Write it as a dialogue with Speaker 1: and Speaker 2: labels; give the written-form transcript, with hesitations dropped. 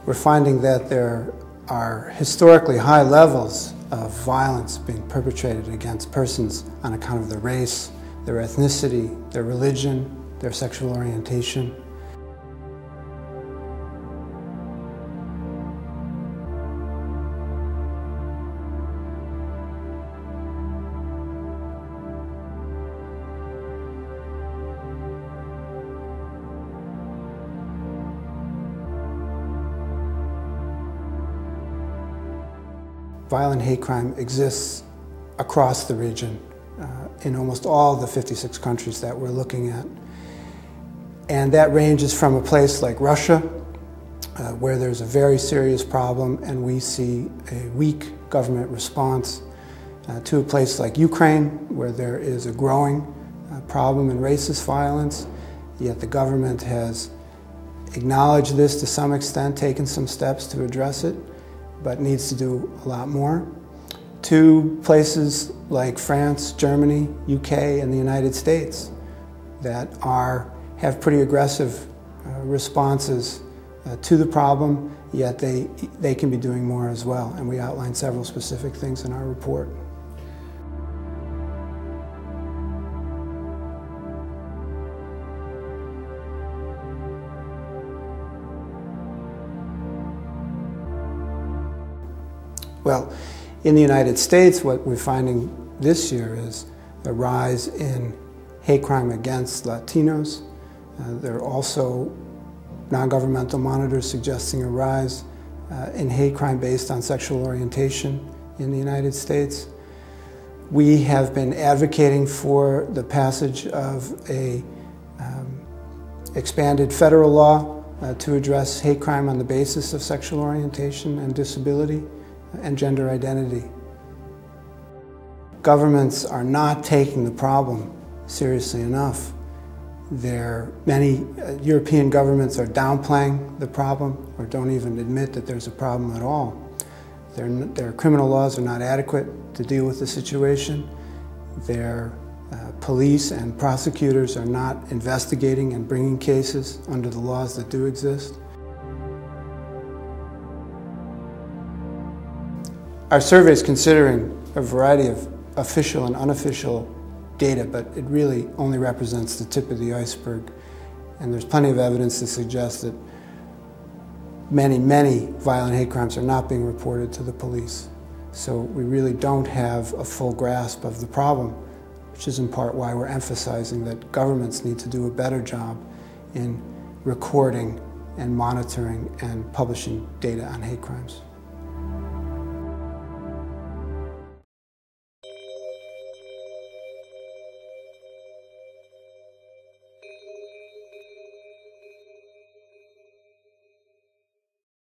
Speaker 1: we're finding that there are historically high levels of violence being perpetrated against persons on account of their race, their ethnicity, their religion, their sexual orientation. Violent hate crime exists across the region in almost all the 56 countries that we're looking at. And that ranges from a place like Russia, where there's a very serious problem and we see a weak government response, to a place like Ukraine, where there is a growing problem in racist violence, yet the government has acknowledged this to some extent, taken some steps to address it, but needs to do a lot more, to places like France, Germany, UK, and the United States that have pretty aggressive responses to the problem, yet they can be doing more as well. And we outline several specific things in our report. Well, in the United States, what we're finding this year is a rise in hate crime against Latinos. There are also non-governmental monitors suggesting a rise in hate crime based on sexual orientation in the United States. We have been advocating for the passage of a expanded federal law to address hate crime on the basis of sexual orientation and disability and gender identity. Governments are not taking the problem seriously enough. Many European governments are downplaying the problem or don't even admit that there's a problem at all. Their criminal laws are not adequate to deal with the situation. Their police and prosecutors are not investigating and bringing cases under the laws that do exist. Our survey is considering a variety of official and unofficial data, but it really only represents the tip of the iceberg. And there's plenty of evidence to suggest that many, many violent hate crimes are not being reported to the police. So we really don't have a full grasp of the problem, which is in part why we're emphasizing that governments need to do a better job in recording and monitoring and publishing data on hate crimes.